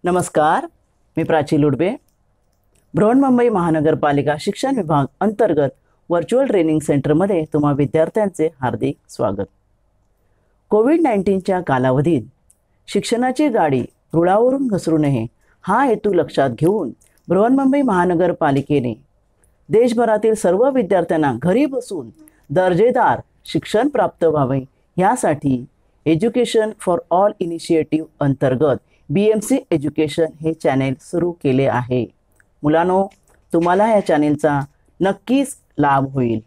नमस्कार, मी प्राची लुडबे. बृहन्मुंबई महानगरपालिका शिक्षण विभाग अंतर्गत व्हर्च्युअल ट्रेनिंग सेंटरमध्ये तुम्हा विद्यार्थ्यांचे हार्दिक स्वागत. कोविड-19च्या कालावधीत शिक्षणाची गाडी रुळावरून घसरू नये हा हेतू लक्षात घेऊन बृहन्मुंबई महानगरपालिकेने देशभरातील सर्व विद्यार्थ्यांना घरी बसून दर्जेदार शिक्षण प्राप्त व्हावे यासाठी एज्युकेशन फॉर ऑल इनिशिएटिव्ह अंतर्गत BMC एज्युकेशन हे चॅनेल सुरू केले आहे. मुलांनो, तुम्हाला या चॅनेलचा नक्कीच लाभ होईल.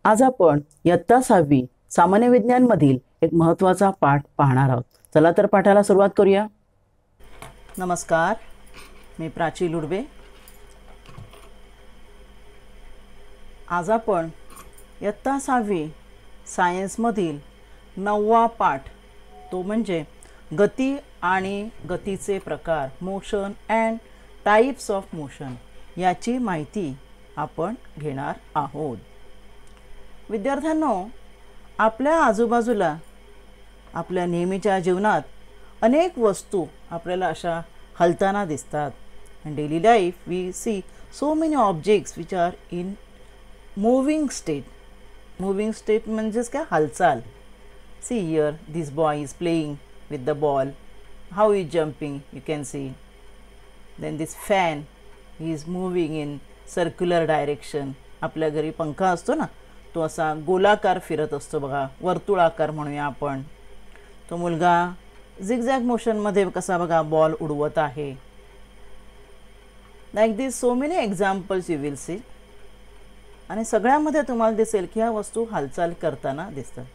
आज आपण इयत्ता 6वी सामान्य विज्ञानमधील एक महत्त्वाचा पाठ पाहणार आहोत. चला तर पाठाला सुरुवात करूया. नमस्कार, मी प्राची लुडबे. आज आपण इयत्ता 6वी सायन्समधील 9वा पाठ, तो म्हणजे गती आणि गतीचे प्रकार, motion and types of motion, याची माहिती आपण घेणार आहोत. विद्यार्थ्यांनो, आपल्या आजूबाजूला आपल्या नेहमीच्या जीवनात अनेक वस्तू आपल्याला अशा हलताना दिसतात. In daily life we see so many objects which are in moving state. Moving state म्हणजेच काय? हालचाल. See here, this boy is playing with the ball. How he is jumping, you can see. Then this fan, he is moving in circular direction. आपल्या घरी पंखा असतो ना, तो असा गोलाकार फिरत असतो बघा, वर्तुळाकार म्हणूया आपण. तो मुलगा झिगझॅग मोशनमध्ये कसा बघा बॉल उडवत आहे. Like this so many examples you will see. आणि सगळ्यामध्ये तुम्हाला दिसेल की ह्या वस्तू हालचाल करताना दिसतात.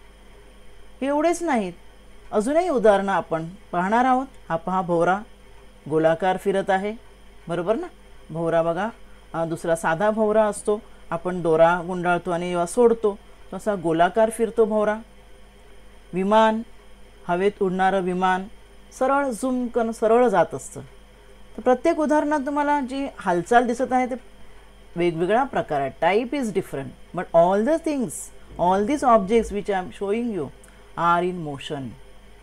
एवढेच नाहीत, अजूनही उदाहरणं आपण पाहणार आहोत. हा पहा, भोवरा गोलाकार फिरत आहे, बरोबर ना? भोवरा बघा, दुसरा साधा भोवरा असतो, आपण दोरा गुंडाळतो आणि जेव्हा सोडतो तसा गोलाकार फिरतो भोवरा. विमान, हवेत उडणारं विमान सरळ झूम करून सरळ जात असतं. तर प्रत्येक उदाहरणात तुम्हाला जी हालचाल दिसत आहे ते वेगवेगळ्या प्रकार आहेत. Type is different, but all the things, all this objects which I am showing you are in motion.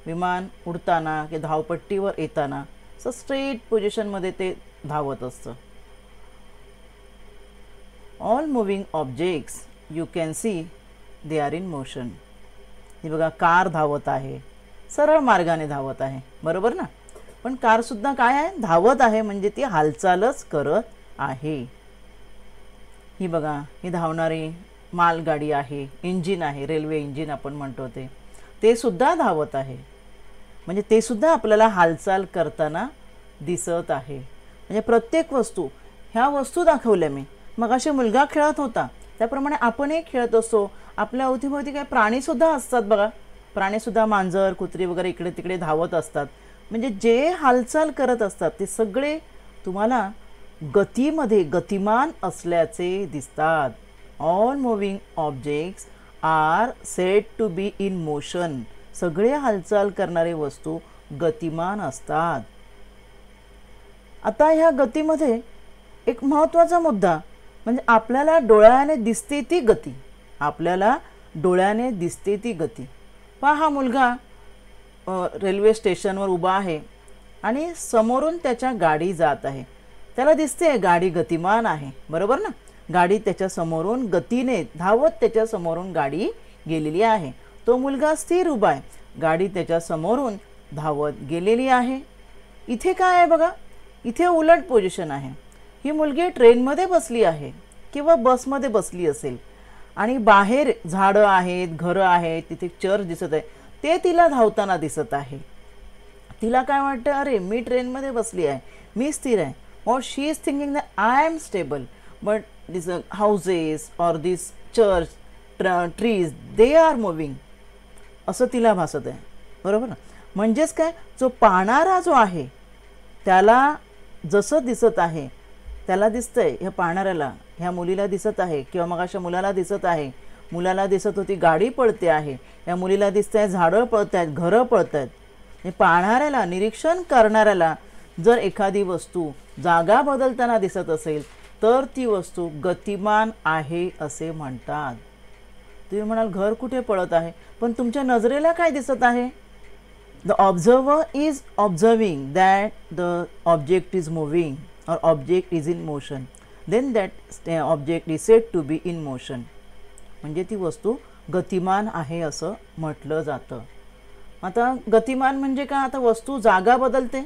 विमान उडताना की धावपट्टीवर येताना असं स्ट्रेट पोझिशनमध्ये ते धावत असतं. All moving objects you can see they are in motion. हे बघा, कार धावत आहे, सरळ मार्गाने धावत आहे, बरोबर ना? पण कारसुद्धा काय आहे? धावत आहे, म्हणजे ती हालचालच करत आहे. ही बघा, ही धावणारी मालगाडी आहे, इंजिन आहे, रेल्वे इंजिन आपण म्हणतो ते सुद्धा धावत आहे, म्हणजे ते सुद्धा आपल्याला हालचाल करताना दिसत आहे. म्हणजे प्रत्येक वस्तू, ह्या वस्तू दाखवल्या मी. मग असे मुलगा खेळत होता त्याप्रमाणे आपणही खेळत असतो. आपल्या अवतीभोवती काही प्राणीसुद्धा असतात बघा. प्राणीसुद्धा, मांजर, कुत्री वगैरे इकडे तिकडे धावत असतात. म्हणजे जे हालचाल करत असतात ते सगळे तुम्हाला गतीमध्ये गतिमान असल्याचे दिसतात. All moving objects are said to be in motion. सगळे हालचाल करणारे वस्तू गतिमान असतात. आता ह्या गतीमध्ये एक महत्त्वाचा मुद्दा म्हणजे आपल्याला डोळ्याने दिसते ती गती. आपल्याला डोळ्याने दिसते ती गती. पहा, हा मुलगा रेल्वे स्टेशनवर उभा आहे आणि समोरून त्याच्या गाडी जात आहे. त्याला दिसते गाडी गतिमान आहे, बरोबर ना? गाडी त्याच्या समोरून गतीने धावत त्याच्या समोरून गाडी गेलेली आहे. तो मुलगा स्थिर उभा आहे, गाडी त्याच्या समोरून धावत गेलेली आहे. इथे काय आहे बघा, इथे उलट पोझिशन आहे. ही मुलगी ट्रेनमध्ये बसली आहे किंवा बसमध्ये बसली असेल आणि बाहेर झाडं आहेत, घरं आहेत, तिथे चर्च दिसत आहे, ते तिला धावताना दिसत आहे. तिला काय वाटतं? अरे, मी ट्रेनमध्ये बसली आहे, मी स्थिर आहे. और she is thinking that I am stable, but these houses or these church trees they are moving, असं तिला भासत आहे, बरोबर ना? म्हणजेच काय, जो पाहणारा जो आहे त्याला जसं दिसत आहे, त्याला दिसतंय, ह्या पाहणाऱ्याला, ह्या मुलीला दिसत आहे किंवा मग अशा मुलाला दिसत आहे. मुलाला दिसत होती गाडी पळते आहे, या मुलीला दिसतंय झाडं पळत आहेत, घरं पळत आहेत. पाहणाऱ्याला, निरीक्षण करणाऱ्याला जर एखादी वस्तू जागा बदलताना दिसत असेल तर ती वस्तू गतिमान आहे असे म्हणतात. तुम्ही म्हणाल घर कुठे पळत आहे, पण तुमच्या नजरेला काय दिसत आहे? The observer is observing that the object is moving or object is in motion, then that object is said to be in motion. म्हणजे ती वस्तू गतिमान आहे असं म्हटलं जातं. आता गतिमान म्हणजे काय, आता वस्तू जागा बदलते,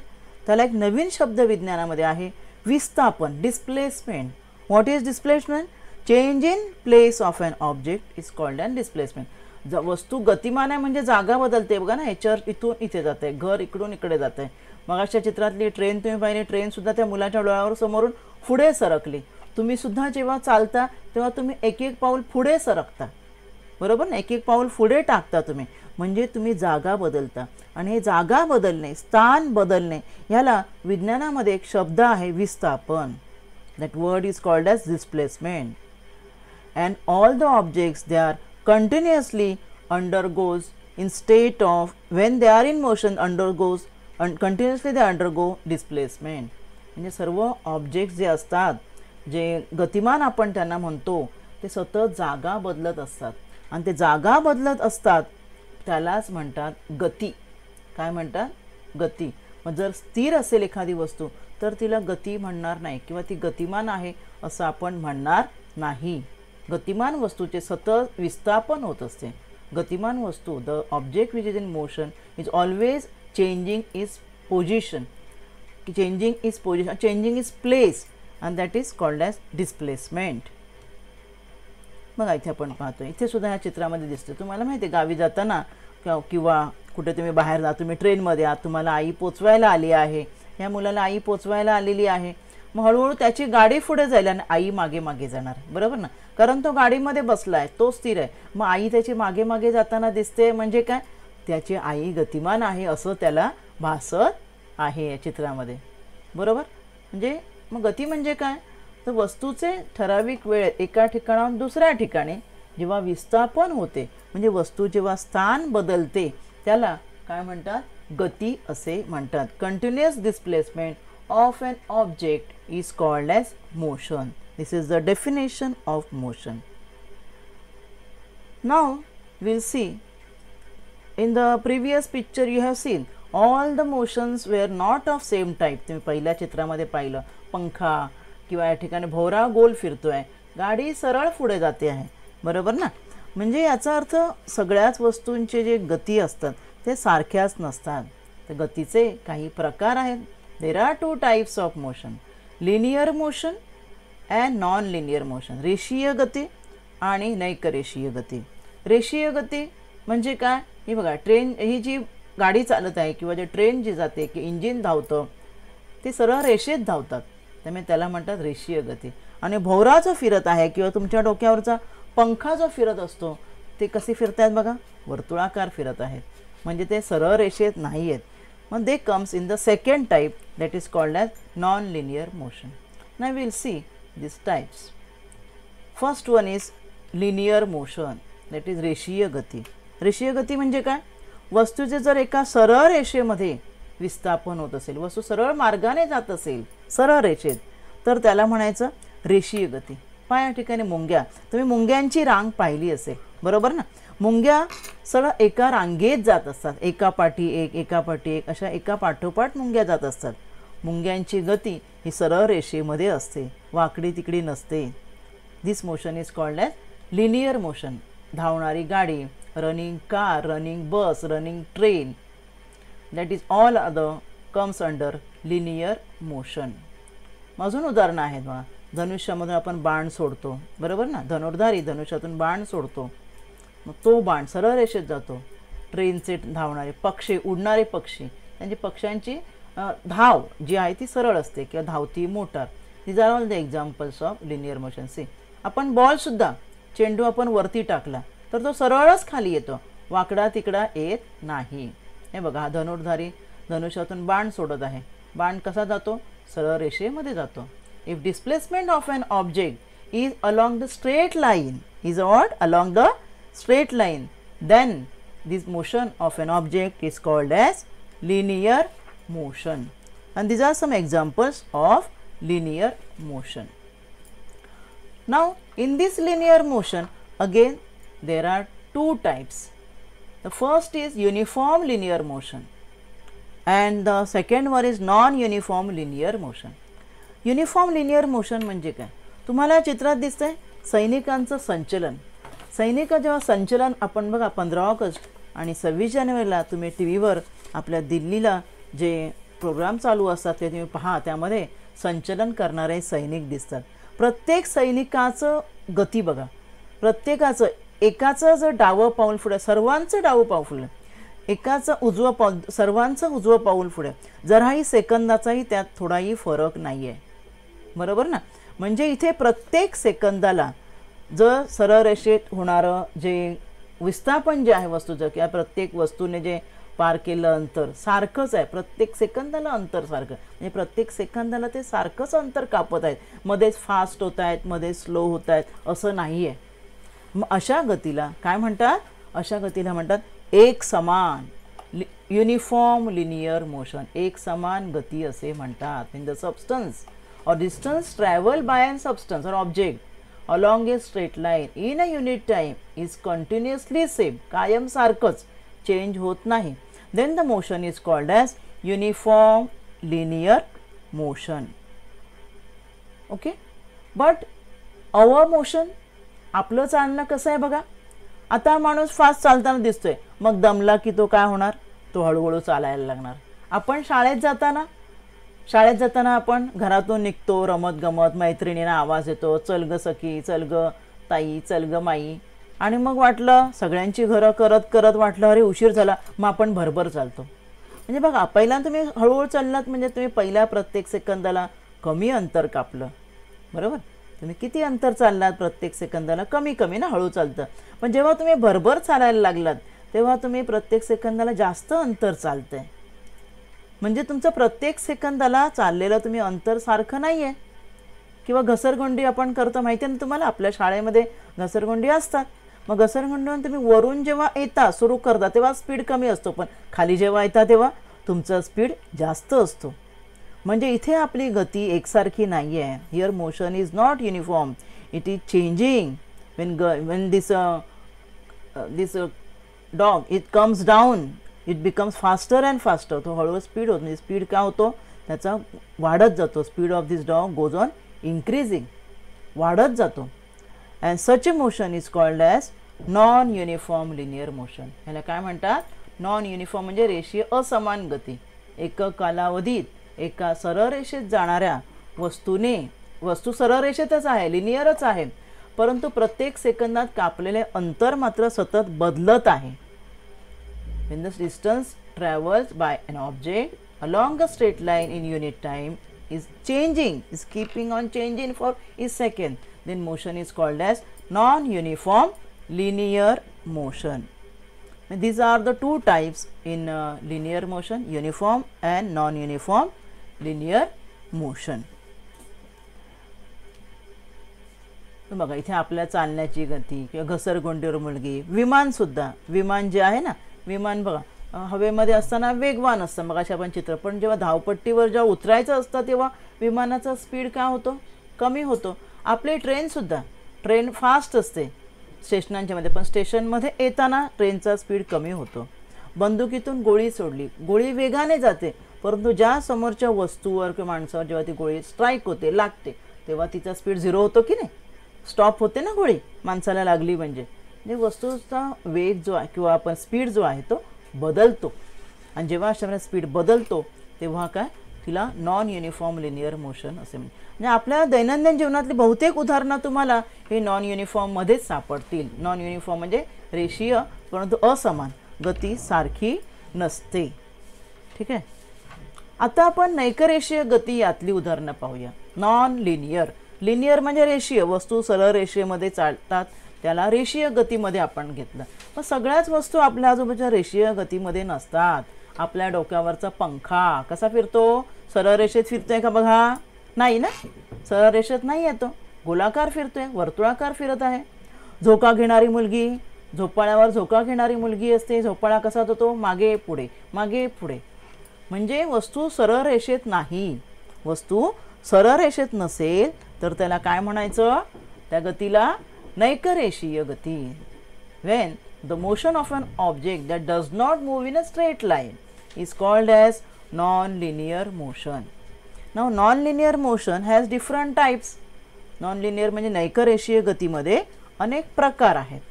त्याला एक नवीन शब्द विज्ञानामध्ये आहे, विस्थापन, displacement. What is displacement? Change in place of an object is called an displacement. वस्तू गतिमान आहे म्हणजे जागा बदलते. बघा ना, ह्याच्यावर इथून इथे जात आहे, घर इकडून इकडे जात आहे. मग अशा चित्रातली ट्रेन तुम्ही पाहिली, ट्रेनसुद्धा त्या मुलाच्या डोळ्यावर समोरून पुढे सरकली. तुम्ही सुद्धा जेव्हा चालता तेव्हा तुम्ही एक एक पाऊल पुढे सरकता, बरोबर ना, एक एक पाऊल पुढे टाकता तुम्ही, म्हणजे तुम्ही जागा बदलता. आणि हे जागा बदलणे, स्थान बदलणे, ह्याला विज्ञानामध्ये एक शब्द आहे, विस्थापन. That word is called as displacement. And all the objects they are continuously undergoes in state of when they are in motion undergoes continuously they undergo displacement. म्हणजे सर्व ऑब्जेक्ट्स जे असतात, जे गतिमान आपण त्यांना म्हणतो, ते सतत जागा बदलत असतात. आणि ते जागा बदलत असतात त्यालाच म्हणतात गती. काय म्हणतात? गती. मग जर स्थिर असेल एखादी वस्तू तर तिला गती म्हणणार नाही किंवा ती गतिमान आहे असं आपण म्हणणार नाही. गतिमान वस्तूचे सतत विस्थापन होत असते. गतिमान वस्तू, the object which is in motion is always changing is position, changing is position, changing is place, and that is called as displacement. मग इथे आपण पाहतो, इथे सुद्धा ह्या चित्रामध्ये दिसते. तुम्हाला माहिती आहे, गावी जाताना किंवा कुठे तुम्ही बाहेर जा, तुम्ही ट्रेनमध्ये आहात, तुम्हाला आई पोचवायला आली आहे, ह्या मुलाला आई पोचवायला आलेली आहे. मग हळूहळू त्याची गाडी पुढे जाईल आणि आई मागे मागे जाणार, बरोबर ना, कारण तो गाडीमध्ये बसला आहे, तो स्थिर आहे. मग आई त्याची मागे मागे जाताना दिसते, म्हणजे काय, त्याची आई गतिमान आहे असं त्याला भासत आहे या चित्रामध्ये, बरोबर. म्हणजे मग गती म्हणजे काय, तर वस्तूचे ठराविक वेळेत एका ठिकाणाहून दुसऱ्या ठिकाणी जेव्हा विस्थापन होते, म्हणजे वस्तू जेव्हा स्थान बदलते त्याला काय म्हणतात, गती असे म्हणतात. Continuous displacement of an object is called as motion. This is the definition of motion. Now we'll see, in the previous picture you have seen all the motions were not of same type. तुम्ही पहिल्या चित्रामध्ये पाहिलं, पंखा किंवा या ठिकाणी भोवरा गोल फिरतोय, गाडी सरळ पुढे जाते आहे, बरोबर ना. म्हणजे याचा अर्थ सगळ्याच वस्तूंचे जे गती असतात ते सारख्याच नसतात. तर गतीचे काही प्रकार आहेत. There are two types of motion, linear motion and non-linear motion. रेषीय गती आणि नैकरेषीय गती. रेषीय गती म्हणजे काय, ही बघा, ट्रेन ही जी गाडी चालत आहे किंवा जे ट्रेन जी जाते की इंजिन धावतं, ते सरळ रेषेत धावतात, त्यामुळे त्याला म्हणतात रेषीय गती. आणि भोवरा जो फिरत आहे किंवा तुमच्या डोक्यावरचा पंखा जो फिरत असतो, ते कसे फिरत आहेत बघा, वर्तुळाकार फिरत आहेत, म्हणजे ते सरळ रेषेत नाही आहेत. मग they comes in the second type, that is called as non-linear motion. Now we will see these types. First one is linear motion, that is रेषीय गती. रेषीय गती म्हणजे काय, वस्तूचे जर एका सरळ रेषेमध्ये विस्थापन होत असेल, वस्तू सरळ मार्गाने जात असेल सरळ रेषेत, तर त्याला म्हणायचं रेषीय गती. या ठिकाणी मुंग्या, तुम्ही मुंग्यांची रांग पाहिली असेल, बरोबर ना. मुंग्या सरळ एका रांगेत जात असतात, एका पाठी एक, एका पाठी एक, अशा एका पाठोपाठ मुंग्या जात असतात. मुंग्यांची गती ही सरळ रेषेमध्ये असते, वाकडी तिकडी नसते. This motion is called as linear motion. धावणारी गाडी, running car, running bus, running train, that is all other comes under linear motion. अजून उदाहरणं आहेत बघा, धनुष्यामधून आपण बाण सोडतो, बरोबर ना, धनुर्धारी धनुष्यातून बाण सोडतो, मग तो बाण सरळ रेषेत जातो. ट्रेनचे धावणारे पक्षी, उडणारे पक्षी, त्यांची पक्ष्यांची धाव जी आहे ती सरळ असते किंवा धावती motor. These are all the examples of linear motion. See, आपण बॉलसुद्धा, चेंडू आपण वरती टाकला तर तो सरळच खाली येतो, वाकडा तिकडा येत नाही. हे बघा, हा धनुर्धारी धनुष्यातून बाण सोडत आहे, बाण कसा जातो, सरळ रेषेमध्ये जातो. If displacement of an object is along the straight line, is what, along the straight line, then this motion of an object is called as linear motion. And these are some examples of linear motion. Now in this linear motion again there are two types. The first is uniform linear motion. And the second one is non uniform linear motion. Uniform linear motion म्हणजे काय? तुम्हाला चित्रात दिसतंय सैनिकांचं संचलन. सैनिक जेव्हा संचलन आपण बघा 15 ऑगस्ट आणि 26 जानेवारीला तुम्ही टी व्हीवर आपल्या दिल्लीला जे प्रोग्राम चालू असतात ते तुम्ही पहा, त्यामध्ये संचलन करणारे सैनिक दिसतात. प्रत्येक सैनिकाचं गती बघा, प्रत्येकाचं एकाचं जर डावं पाऊल पुढे, सर्वांचं डावं पाऊल पुढे, एकाचं उजवं पाऊल, सर्वांचं उजवं पाऊल पुढे, जराही सेकंदाचाही त्यात थोडाही फरक नाही आहे. बरोबर ना? म्हणजे इथे प्रत्येक सेकंदाला जर सरळ रेषेत होणारं जे विस्थापन जे आहे वस्तूचं किंवा प्रत्येक वस्तूने जे पार केलं अंतर सारखंच आहे. प्रत्येक सेकंदाला अंतर सारखं, म्हणजे प्रत्येक सेकंदाला ते सारखंच अंतर कापत आहेत. मध्येच फास्ट होत आहेत, मध्ये स्लो होत आहेत, असं नाही आहे. मग अशा गतीला काय म्हणतात? अशा गतीला म्हणतात एक समान युनिफॉर्म लिनियर मोशन. एक समान गती असे म्हणतात. In the substance or distance traveled by an substance or object along a straight line in a unit time is continuously same, कायम सारखंच, चेंज होत नाही. then the motion is called as uniform linear motion. okay, but our motion, आपलं चालणं कसं आहे बघा. आता माणूस फास्ट चालताना दिसतोय, मग दमला की तो काय होणार? तो हळूहळू चालायला लागणार. आपण शाळेत जाताना आपण घरातून निघतो, रमत गमत, मैत्रिणींना आवाज येतो, चल ग सखी, चल ग ताई, चल ग माई, आणि मग वाटलं सगळ्यांची घरं करत करत वाटलं अरे उशीर झाला, मग आपण भरभर चालतो. म्हणजे बघा, पहिल्यांदा तुम्ही हळूहळू चाललात म्हणजे तुम्ही पहिल्या प्रत्येक सेकंदाला कमी अंतर कापलं. बरोबर? तुम्ही किती अंतर चाललात प्रत्येक सेकंदाला? कमी कमी ना, हळू चालतं. पण जेव्हा तुम्ही भरभर चालायला लागलात तेव्हा तुम्ही प्रत्येक सेकंदाला जास्त अंतर चालतंय. म्हणजे तुमचं प्रत्येक सेकंदाला चाललेलं तुम्ही अंतर सारखं नाही आहे. किंवा घसरगुंडी आपण करतो, माहिती आहे ना तुम्हाला, आपल्या शाळेमध्ये घसरगुंडी असतात. मग घसरगुंडीवरून तुम्ही वरून जेव्हा येता सुरू करता तेव्हा स्पीड कमी असतो, पण खाली जेव्हा येता तेव्हा तुमचा स्पीड जास्त असतो. म्हणजे इथे आपली गती एकसारखी नाही आहे. Here motion is not uniform, it is changing. when this dog it comes down, it becomes faster and faster. तो हळूहळू स्पीड होतो, म्हणजे स्पीड काय होतो त्याचा वाढत जातो. Speed of this dog goes on increasing, वाढत जातो. And such A motion is called as non uniform linear motion. ह्याला काय म्हणतात? नॉन युनिफॉर्म म्हणजे रेषीय असमान गती. एक कालावधीत एका सरळ रेषेत जाणाऱ्या वस्तू सरळ रेषेतच आहे, लिनियरच आहे, परंतु प्रत्येक सेकंदात कापलेले अंतर मात्र सतत बदलत आहे. when the distance travels by an object along a straight line in unit time is changing, is keeping on changing for a second, then motion is called as non-uniform linear motion. And these are the two types in linear motion, uniform and non-uniform linear motion. बघा, इथे आपल्या चालण्याची गती किंवा घसरगुंडीवर मुलगी, विमानसुद्धा, विमान जे आहे ना, विमान बघा हवेमध्ये असताना वेगवान असतं. मग अशा आपण चित्र, पण जेव्हा धावपट्टीवर जेव्हा उतरायचं असतं तेव्हा विमानाचा स्पीड काय होतो? कमी होतो. आपली ट्रेनसुद्धा, ट्रेन फास्ट असते स्टेशनांच्या मध्ये, पण स्टेशनमध्ये येताना ट्रेनचा स्पीड कमी होतो. बंदुकीतून गोळी सोडली, गोळी वेगाने जाते, परंतु ज्या समोरच्या वस्तूवर किंवा माणसावर जेव्हा ती गोळी स्ट्राईक होते, लागते, तेव्हा तिचा स्पीड 0 होतो की नाही? स्टॉप होते ना गोळी माणसाला लागली म्हणजे वस्तूचा वेग जो आहे किंवा आपण स्पीड जो आहे तो बदलतो. आणि जेव्हा अशा स्पीड बदलतो तेव्हा काय तिला नॉन युनिफॉर्म लिनियर मोशन असे म्हणजे आपल्या दैनंदिन जीवनातली बहुतेक उदाहरणं तुम्हाला हे नॉन युनिफॉर्ममध्येच सापडतील. नॉन युनिफॉर्म म्हणजे रेषीय परंतु असमान, गती सारखी नसते. ठीक आहे. आता आपण नैकरेषीय गती यातली उदाहरणं पाहूया. नॉन लिनियर, लिनियर म्हणजे रेषीय, वस्तू सरळ रेषेमध्ये चालतात त्याला रेषीय गतीमध्ये आपण घेतलं. पण सगळ्याच वस्तू आपल्या आजूबाजूच्या रेषीय गतीमध्ये नसतात. आपल्या डोक्यावरचा पंखा कसा फिरतो? सरळ रेषेत फिरतोय का बघा? नाही ना, सरळ रेषेत नाही येतो, गोलाकार फिरतोय, वर्तुळाकार फिरत आहे. झोका घेणारी मुलगी, झोपाळ्यावर झोका घेणारी मुलगी असते, झोपाळा कसा होतो? मागे पुढे, मागे पुढे. म्हणजे वस्तू सरळ रेषेत नाही. वस्तू सरळ रेषेत नसेल तर त्याला काय म्हणायचं? त्या गतीला नैकरेषीय गती. When the motion of an object that does not move in a straight line is called as non-linear motion. Now non-linear motion has different types. Non-linear म्हणजे नैकरेषीय गतीमध्ये अनेक प्रकार आहेत.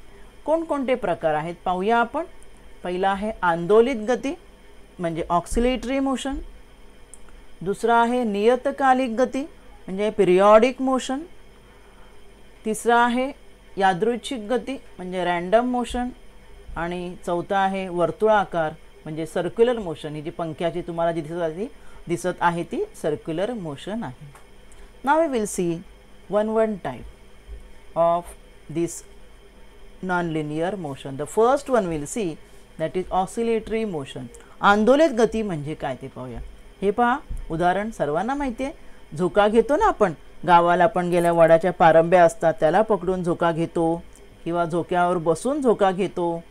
कोणकोणते प्रकार आहेत पाहूया आपण. पहिला आहे आंदोलित गती म्हणजे ऑक्सिलेटरी मोशन. दुसरा आहे नियतकालिक गती म्हणजे पिरियॉडिक मोशन. तिसरा आहे यादृच्छिक गती म्हणजे रँडम मोशन. आणि चौथा आहे वर्तुळाकार म्हणजे सर्क्युलर मोशन. ही जी पंख्याची तुम्हाला जी दिसत आहे ती सर्क्युलर मोशन आहे. Now we will see one type of this non-linear motion. The first one we'll see that is oscillatory motion. आंदोलित गती म्हणजे काय ते पाहूया. हे पहा उदाहरण सर्वांना माहिती आहे. झोका घेतो ना आपण. गावाला आपण गेल्या वडाच्या पारंब्या असतात त्याला पकडून झोका घेतो किंवा झोक्यावर बसून झोका घेतो.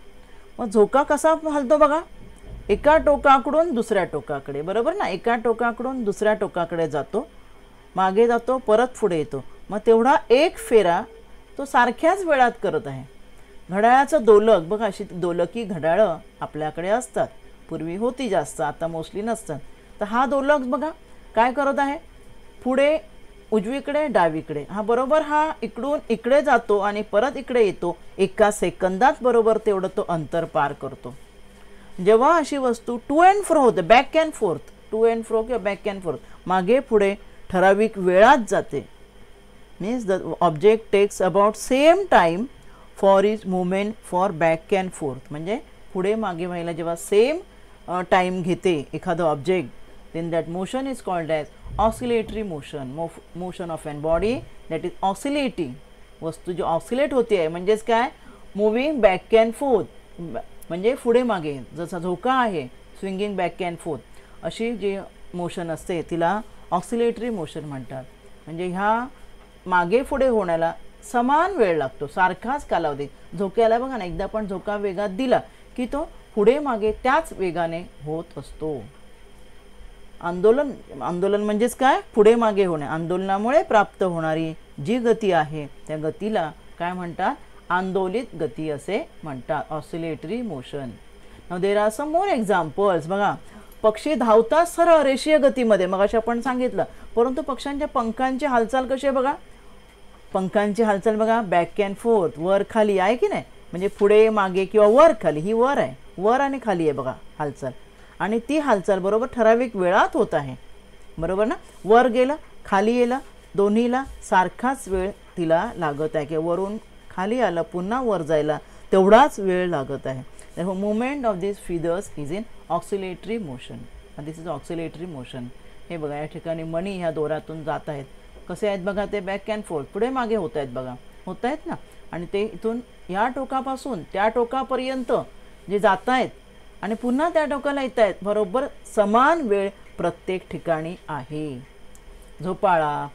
मग झोका कसा हलतो बघा. एका टोकाकडून दुसऱ्या टोकाकडे, बरोबर ना. एका टोकाकडून दुसऱ्या टोकाकडे जातो, मागे जातो, परत पुढे येतो. मग तेवढा एक फेरा तो सारख्याच वेळात करत आहे. घड्याळाचं दोलक बघा, अशी दोलकी घड्याळं आपल्याकडे असतात. पूर्वी होती जास्त, आता मोस्टली नसतात. तर हा दोलक बघा काय करत आहे. पुढे उजवीकडे डावीकडे. हा बरोबर हा इकडून इकडे जातो आणि परत इकडे येतो. एका सेकंदात बरोबर तेवढं तो अंतर पार करतो. जेव्हा अशी वस्तू टू अँड फ्रो होते, back and forth, to and fro किंवा बॅक अँड फोर्थ, मागे पुढे ठराविक वेळात जाते. Means the object takes about same time for is movement for back and forth. म्हणजे पुढे मागे व्हायला जेव्हा सेम टाइम घेते एखादं object, then that motion is called as oscillatory motion. Motion of an body that is oscillating. वस्तू जी oscillate होते आहे म्हणजेच काय, मुव्हिंग बॅक अँड फोर्थ, म्हणजे पुढे मागे. जसा झोका आहे स्विंगिंग बॅक अँड फोर्थ, अशी जी मोशन असते तिला ऑसिलेटरी मोशन म्हणतात. म्हणजे ह्या मागे पुढे होण्याला समान वेळ लागतो, सारखाच कालावधी. झोक्याला बघा ना, एकदा पण झोका वेगात दिला की तो पुढे मागे त्याच वेगाने होत असतो. आंदोलन म्हणजेच काय, पुढे मागे होणे. आंदोलनामुळे प्राप्त होणारी जी गती आहे त्या गतीला काय म्हणतात, आंदोलित गती असे म्हणतात, oscillatory motion. Now there are some more examples. बघा, पक्षी धावतात सरळ रेषीय गतीमध्ये, मगाशी आपण सांगितलं. परंतु पक्ष्यांच्या पंखांची हालचाल कशी आहे बघा. पंखांची हालचाल बघा, बॅक अँड फोर्थ, वर खाली आहे की नाही. म्हणजे पुढे मागे किंवा वर खाली. ही वर आहे, वर आणि खाली आहे बघा हालचाल. आणि ती हालचाल बरोबर ठराविक वेळात होत आहे, बरोबर ना. वर गेलं खाली येलं, दोन्हीला सारखाच वेळ तिला लागत आहे. किंवा वरून खाली आलं पुन्हा वर जायला तेवढाच वेळ लागत आहे. Therefore, movement of these feathers is in oscillatory motion. And this is oscillatory motion. हे बघा या ठिकाणी मणी ह्या दोऱ्यातून जात आहेत. कसे आहेत बघा ते, बॅक अँड फोर्थ, पुढे मागे होत आहेत बघा, होत आहेत ना. आणि ते इथून या टोकापासून त्या टोकापर्यंत जे जात आहेत आणि पुन्हा त्या टोकाला येत आहेत, बरोबर समान वेळ प्रत्येक ठिकाणी आहे. झोपाळा,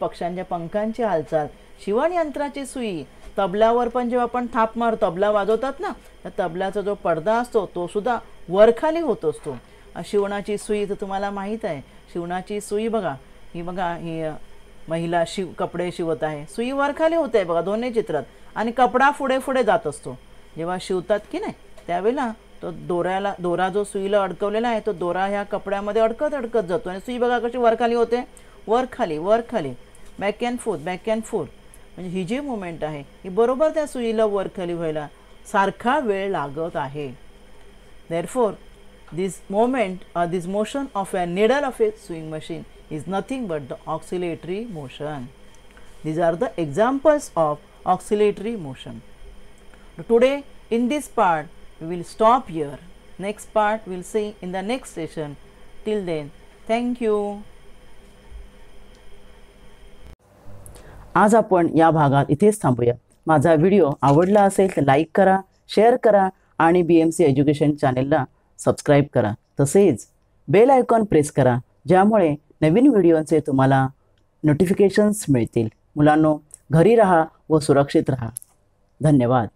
पक्ष्यांच्या पंखांची हालचाल, शिवण यंत्राची सुई, तबल्यावर पण जेव्हा आपण थाप मार तबला वाजवतात ना, त्या तबल्याचा जो पडदा असतो तो सुद्धा वरखाली होत असतो. शिवणाची सुई तर तुम्हाला माहीत आहे. शिवणाची सुई बघा, ही बघा, ही महिला कपडे शिवत आहे, सुई वरखाली होते आहे बघा दोन्ही चित्रात. आणि कपडा पुढे पुढे जात असतो. जेव्हा शिवतात की नाही त्यावेळेला तो दोरा जो सुईला अडकवलेला आहे तो दोरा ह्या कपड्यामध्ये अडकत जातो. आणि सुई बघा कशी वरखाली होते, वरखाली, back and forth, back and forth. म्हणजे ही जी मुवमेंट आहे ही बरोबर त्या सुईला वरखाली व्हायला सारखा वेळ लागत आहे. Therefore, this movement or this motion of a needle of a sewing machine is nothing but the oscillatory motion. These are the examples of oscillatory motion. Today in this part we will stop here. Next part we will see in the next session. Till then, thank you. आज आपण या भागात इथेच थांबूया. माझा video आवडला असेल तर लाईक करा, शेअर करा आणि BMC एज्युकेशन चॅनेलला सबस्क्राईब करा. तसेच बेल आयकॉन प्रेस करा, ज्यामुळे नवीन व्हिडिओचे तुम्हाला नोटिफिकेशन्स मिळतील. मुलांनो, घरी राहा व सुरक्षित राहा. धन्यवाद.